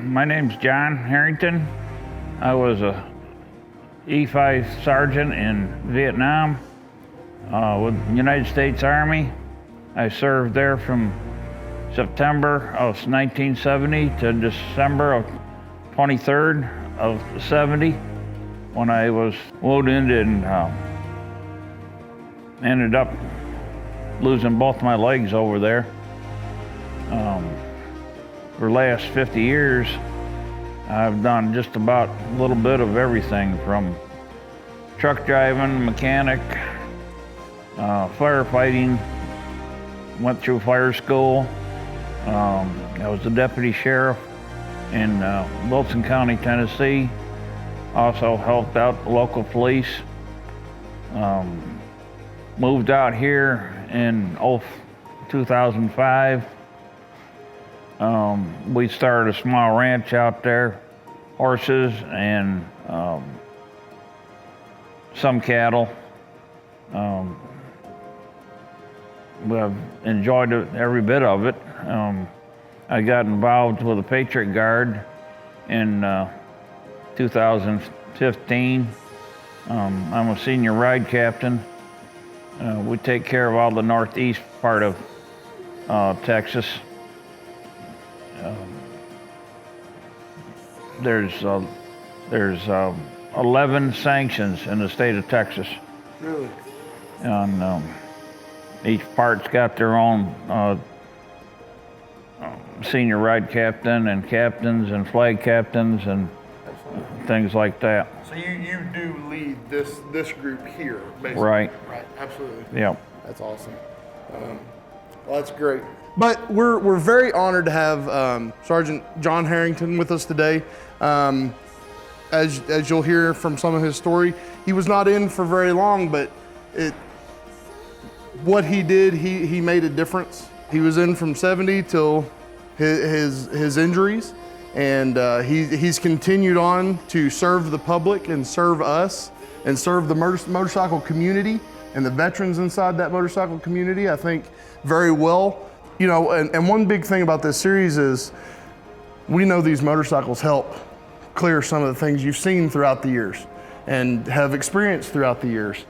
My name's John Herrington. I was a E5 sergeant in Vietnam with the United States Army. I served there from September of 1970 to December of 23rd of 70 when I was wounded and ended up losing both my legs over there. For the last 50 years, I've done just about a little bit of everything from truck driving, mechanic, firefighting, went through fire school. I was the deputy sheriff in Wilson County, Tennessee. Also helped out the local police. Moved out here in 2005. We started a small ranch out there, horses and some cattle. I've enjoyed every bit of it. I got involved with the Patriot Guard in 2015. I'm a senior ride captain. We take care of all the northeast part of Texas. There's 11 sanctions in the state of Texas. Really? And each part's got their own senior ride captain and captains and flag captains and things like that. So you do lead this group here, basically. Right. Right. Absolutely. Yeah. That's awesome. Well, that's great. But we're very honored to have Sergeant John Herrington with us today. As you'll hear from some of his story, he was not in for very long, but what he did, he made a difference. He was in from 70 till his injuries, and he's continued on to serve the public and serve us and serve the motorcycle community and the veterans inside that motorcycle community, I think, very well. You know, and one big thing about this series is we know these motorcycles help clear some of the things you've seen throughout the years and have experienced throughout the years.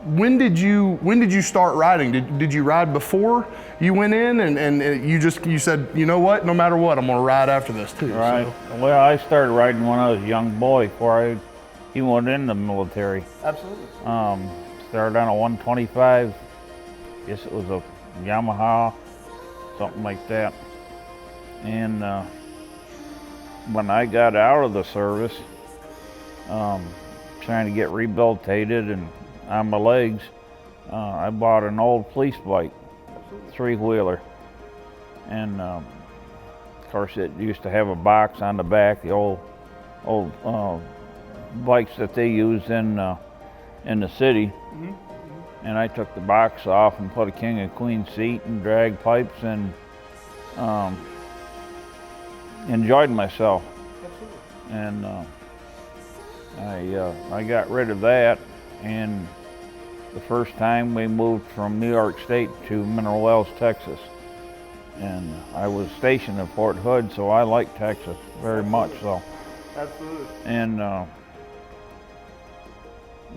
When did you start riding? Did you ride before you went in and you said, you know what, no matter what, I'm gonna ride after this too? Right. So. Well, I started riding when I was a young boy before I even went in the military. Absolutely. Started on a 125. Guess it was a Yamaha, something like that. And when I got out of the service, trying to get rehabilitated and on my legs, I bought an old police bike, three-wheeler. And of course it used to have a box on the back, the old bikes that they used in the city. Mm-hmm. And I took the box off and put a king and queen seat and drag pipes and enjoyed myself. And I got rid of that, and the first time we moved from New York State to Mineral Wells, Texas. And I was stationed in Fort Hood, so I like Texas very much so. Absolutely. And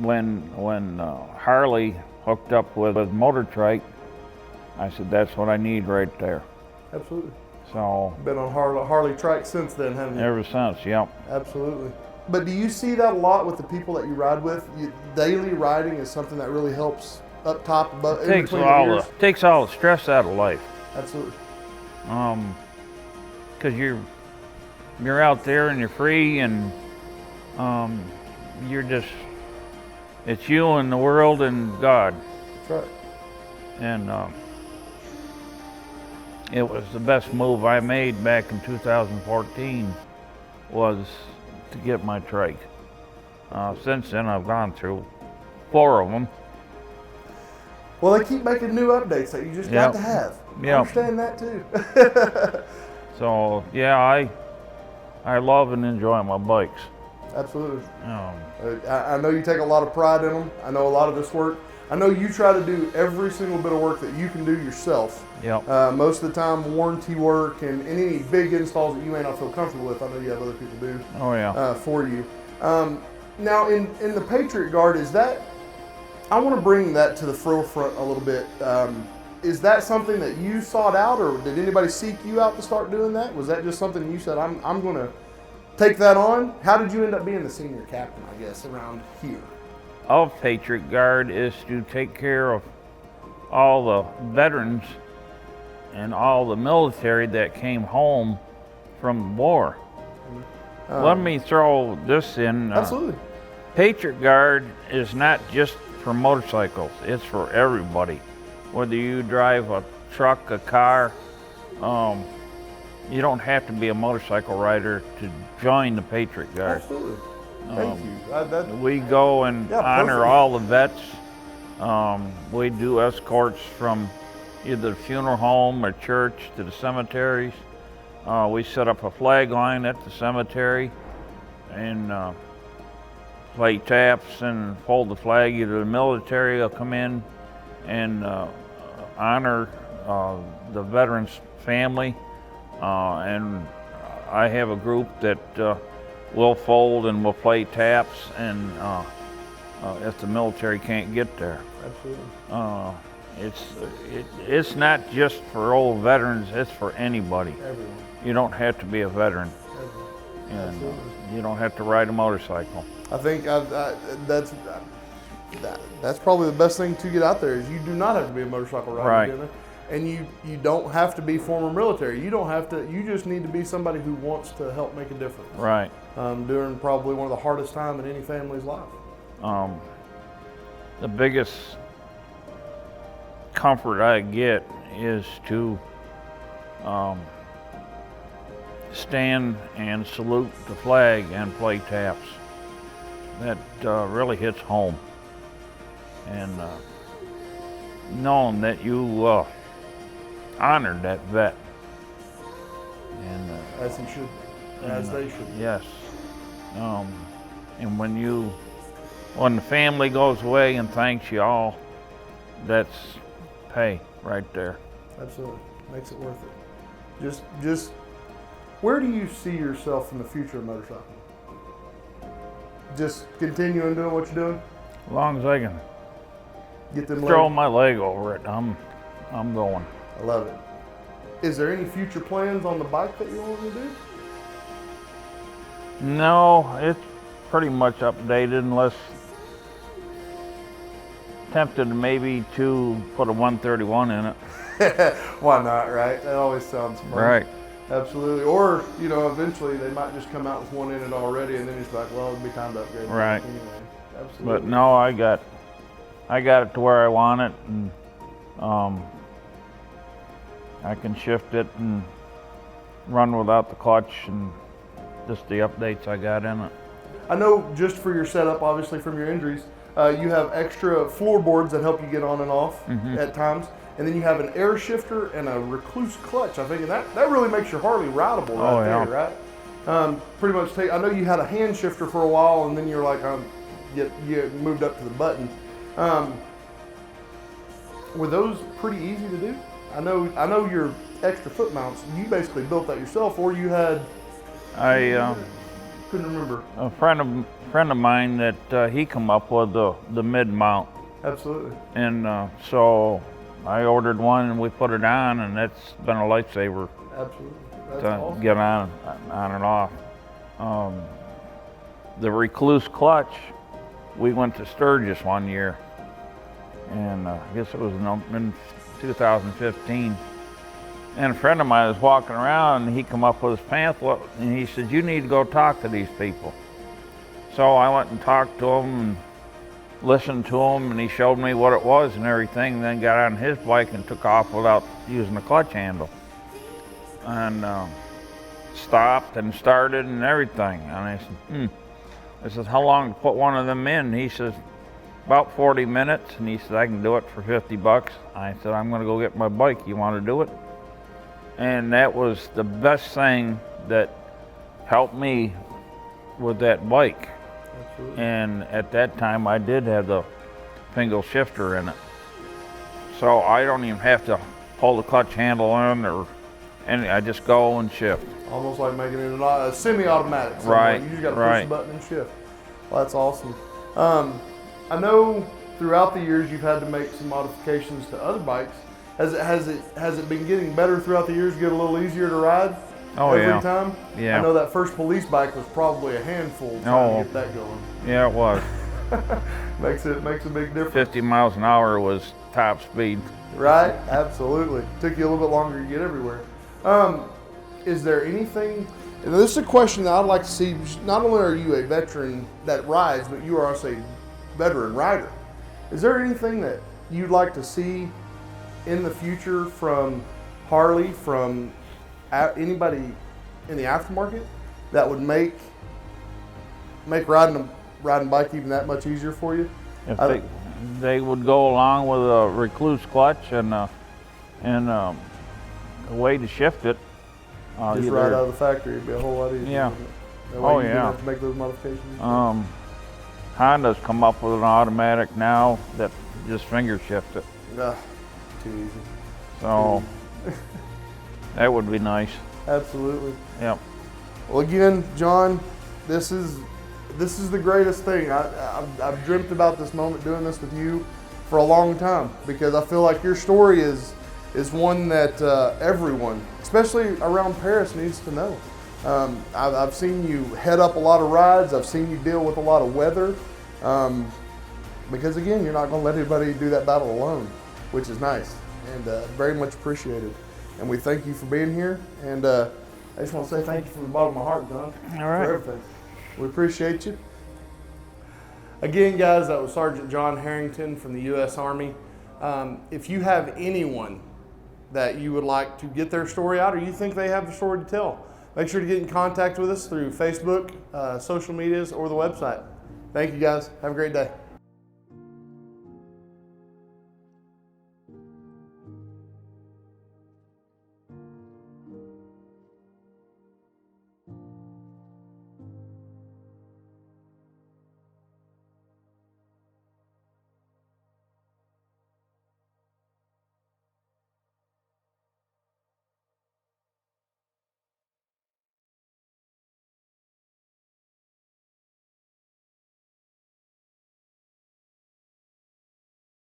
when Harley hooked up with Motor Trike, I said, that's what I need right there. Absolutely. So been on Harley trike since then, haven't you? Ever since, yep. Absolutely. But do you see that a lot with the people that you ride with? Daily riding is something that really helps up top, above, in between the ears? Takes all the stress out of life. Absolutely. Because you're out there and you're free and you're just, it's you and the world and God. That's right. And it was the best move I made back in 2014 was to get my trike. Since then I've gone through 4 of them. Well, they keep making new updates that you just got to have. I understand that too. So yeah, I love and enjoy my bikes. Absolutely. I know you take a lot of pride in them. I know a lot of this work I know you try to do every single bit of work that you can do yourself. Yep. Most of the time, warranty work and any big installs that you may not feel comfortable with, I know you have other people do Oh yeah. for you. Now, in the Patriot Guard, is that, I want to bring that to the forefront a little bit. Is that something that you sought out, or did anybody seek you out to start doing that? Was that just something you said, I'm going to take that on? How did you end up being the senior captain, I guess, around here? Of Patriot Guard is to take care of all the veterans and all the military that came home from the war. Let me throw this in. Absolutely. Patriot Guard is not just for motorcycles, it's for everybody. Whether you drive a truck, a car, you don't have to be a motorcycle rider to join the Patriot Guard. Absolutely. Thank you. We go and honor perfect. all the vets. We do escorts from either the funeral home or church to the cemeteries. We set up a flag line at the cemetery and play taps and hold the flag. Either the military will come in and honor the veteran's family. And I have a group that will fold and will play taps, and if the military can't get there. Absolutely. It's not just for old veterans, it's for anybody. Everyone. You don't have to be a veteran, Everyone. and you don't have to ride a motorcycle. I think that's probably the best thing to get out there is you do not have to be a motorcycle rider. Right. You know? And you don't have to be former military. You don't have to. You just need to be somebody who wants to help make a difference. Right. During probably one of the hardest times in any family's life. The biggest comfort I get is to stand and salute the flag and play taps. That really hits home. And knowing that you honored that vet. And As he should. As they should. yes. And when the family goes away and thanks you all, that's pay right there. Absolutely. Makes it worth it. Just where do you see yourself in the future of motorcycling? Just continuing doing what you're doing? As long as I can Get them throw legs? my leg over it, I'm going. I love it. Is there any future plans on the bike that you want to do? No, it's pretty much updated unless tempted maybe to put a 131 in it. Why not, right? That always sounds fun. Right. Absolutely. Or, eventually they might just come out with one in it already and then it's like, well, it'd be time to upgrade. Right. Anyway. Absolutely. But no, I got it to where I want it, and I can shift it and run without the clutch and just the updates I got in it. I know just for your setup, obviously from your injuries, you have extra floorboards that help you get on and off at times. And then you have an air shifter and a recluse clutch, I think, and that really makes your Harley rideable right right? Pretty much I know you had a hand shifter for a while and then you're like, you moved up to the buttons. Were those pretty easy to do? I know your extra foot mounts, you basically built that yourself, or you had, couldn't remember. A friend of mine that he come up with the mid mount. Absolutely. And so I ordered one and we put it on, and that's been a lifesaver. Absolutely. That's To awesome. get on and off. The recluse clutch, we went to Sturgis one year, and I guess it was in 2015. And a friend of mine was walking around, and he come up with his pamphlet, and he said, "You need to go talk to these people." So I went and talked to him and listened to him, and he showed me what it was and everything, and then got on his bike and took off without using the clutch handle. And stopped and started and everything. And I said, I said, "How long to put one of them in?" He says, "About 40 minutes. And he said, "I can do it for $50. I said, "I'm gonna go get my bike. You wanna do it?" And that was the best thing that helped me with that bike. Absolutely. And at that time, I did have the single shifter in it. So I don't even have to pull the clutch handle in or anything. I just go and shift. Almost like making it a semi-automatic. Right, You just got to push right. the button and shift. Well, that's awesome. I know throughout the years you've had to make some modifications to other bikes. Has it been getting better throughout the years? Get a little easier to ride every time? Yeah. I know that first police bike was probably a handful trying to get that going. Yeah, it was. Makes a big difference. 50 miles an hour was top speed. Right? Absolutely. Took you a little bit longer to get everywhere. Is there anything, and this is a question that I'd like to see, not only are you a veteran that rides, but you are also a veteran rider. Is there anything that you'd like to see in the future from Harley, from anybody in the aftermarket that would make riding bike even that much easier for you? If they would go along with a recluse clutch and a way to shift it. Just right out of the factory, it'd be a whole lot easier. Yeah. That way Oh, you yeah. don't have to make those modifications. Honda's come up with an automatic now that just finger shift it. Too easy. So that would be nice. Absolutely. Yep. Well, again, John, this is the greatest thing. I've dreamt about this moment doing this with you for a long time because I feel like your story is one that everyone, especially around Paris, needs to know. I've seen you head up a lot of rides. I've seen you deal with a lot of weather because, again, you're not going to let anybody do that battle alone, which is nice and very much appreciated. And we thank you for being here. And I just want to say thank you from the bottom of my heart, John, All right. for everything. We appreciate you. Again, guys, that was Sergeant John Herrington from the U.S. Army. If you have anyone that you would like to get their story out or you think they have a story to tell, make sure to get in contact with us through Facebook, social medias, or the website. Thank you, guys. Have a great day.